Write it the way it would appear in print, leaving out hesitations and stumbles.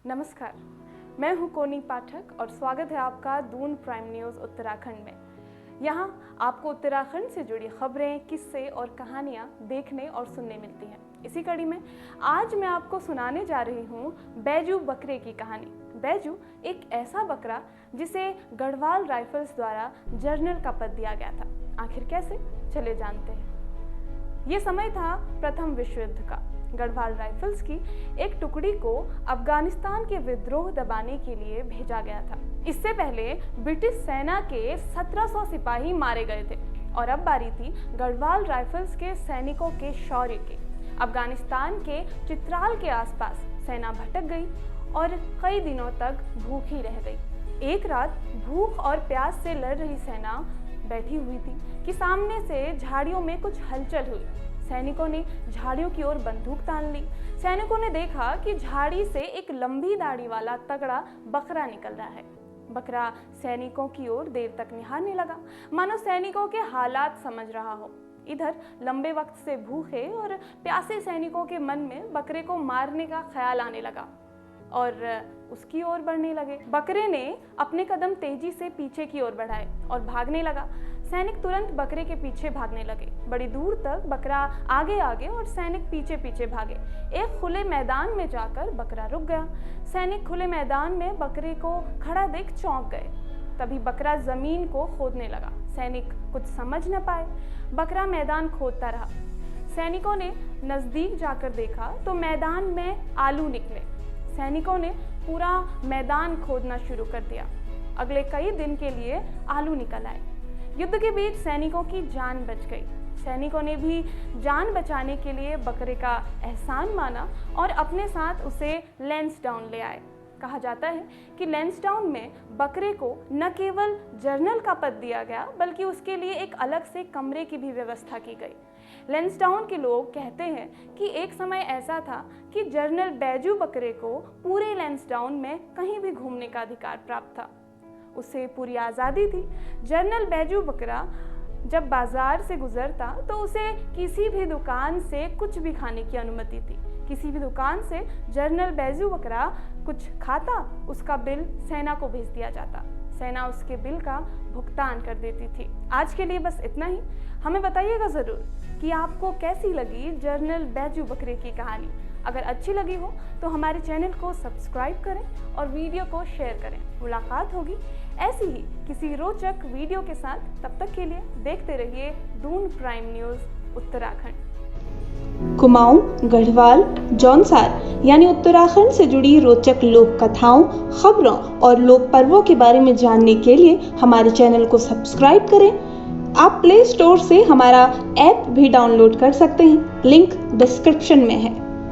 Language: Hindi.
नमस्कार, मैं हूं कोनी पाठक और स्वागत है आपका दून प्राइम न्यूज़ उत्तराखंड में। यहां आपको उत्तराखंड से जुड़ी खबरें, किस्से और कहानियां देखने और सुनने मिलती हैं। इसी कड़ी में आज मैं आपको सुनाने जा रही हूं बैजू बकरे की कहानी। बैजू एक ऐसा बकरा जिसे गढ़वाल राइफल्स द्वारा जनरल का पद दिया गया था। आखिर कैसे, चले जानते हैं। ये समय था प्रथम विश्व युद्ध का। गढ़वाल राइफल्स की एक टुकड़ी को अफगानिस्तान के विद्रोह दबाने के लिए भेजा गया था। इससे पहले ब्रिटिश सेना के 1700 सिपाही मारे गए थे और अब बारी थी गढ़वाल राइफल्स के सैनिकों के शौर्य की। अफगानिस्तान के चित्राल के आसपास सेना भटक गई और कई दिनों तक भूखी रह गई। एक रात भूख और प्यास से लड़ रही सेना बैठी हुई थी कि सामने से झाड़ियों में कुछ हलचल हुई। सैनिकों ने झाड़ियों की ओर बंदूक तान ली। सैनिकों ने देखा कि झाड़ी से एक लंबी दाढ़ी वाला तगड़ा बकरा निकल रहा है। बकरा सैनिकों की ओर देर तक निहारने लगा, मानो सैनिकों के हालात समझ रहा हो। इधर लंबे वक्त से भूखे और प्यासे सैनिकों के मन में बकरे को मारने का ख्याल आने लगा और उसकी ओर बढ़ने लगे। बकरे ने अपने कदम तेजी से पीछे की ओर बढ़ाए और भागने लगा। सैनिक तुरंत बकरे के पीछे भागने लगे। बड़ी दूर तक बकरा आगे आगे और सैनिक पीछे पीछे भागे। एक खुले मैदान में जाकर बकरा रुक गया। सैनिक खुले मैदान में बकरे को खड़ा देख चौंक गए। तभी बकरा जमीन को खोदने लगा। सैनिक कुछ समझ न पाए। बकरा मैदान खोदता रहा। सैनिकों ने नजदीक जाकर देखा तो मैदान में आलू निकले। सैनिकों ने पूरा मैदान खोदना शुरू कर दिया। अगले कई दिन के लिए आलू निकल आए। युद्ध के बीच सैनिकों की जान बच गई। सैनिकों ने भी जान बचाने के लिए बकरे का एहसान माना और अपने साथ उसे लैंसडाउन ले आए। कहा जाता है कि लैंसडाउन में बकरे को न केवल जनरल का पद दिया गया बल्कि उसके लिए एक अलग से कमरे की भी व्यवस्था की गई। लैंसडाउन के लोग कहते हैं कि एक समय ऐसा था कि जनरल बैजू बकरे को पूरे लैंसडाउन में कहीं भी घूमने का अधिकार प्राप्त था। उसे पूरी आज़ादी थी। जनरल बैजू बकरा जब बाजार से गुजरता तो उसे किसी भी दुकान से कुछ भी खाने की अनुमति थी। किसी भी दुकान से जनरल बैजू बकरा कुछ खाता, उसका बिल सेना को भेज दिया जाता। सेना उसके बिल का भुगतान कर देती थी। आज के लिए बस इतना ही। हमें बताइएगा ज़रूर कि आपको कैसी लगी जनरल बैजू बकरे की कहानी। अगर अच्छी लगी हो तो हमारे चैनल को सब्सक्राइब करें और वीडियो को शेयर करें। मुलाकात होगी ऐसी ही किसी रोचक वीडियो के साथ। तब तक के लिए देखते रहिए दून प्राइम न्यूज़ उत्तराखंड। कुमाऊं, गढ़वाल, जौनसार यानी उत्तराखंड से जुड़ी रोचक लोक कथाओं, खबरों और लोक पर्वों के बारे में जानने के लिए हमारे चैनल को सब्सक्राइब करें। आप प्ले स्टोर से हमारा ऐप भी डाउनलोड कर सकते हैं। लिंक डिस्क्रिप्शन में है।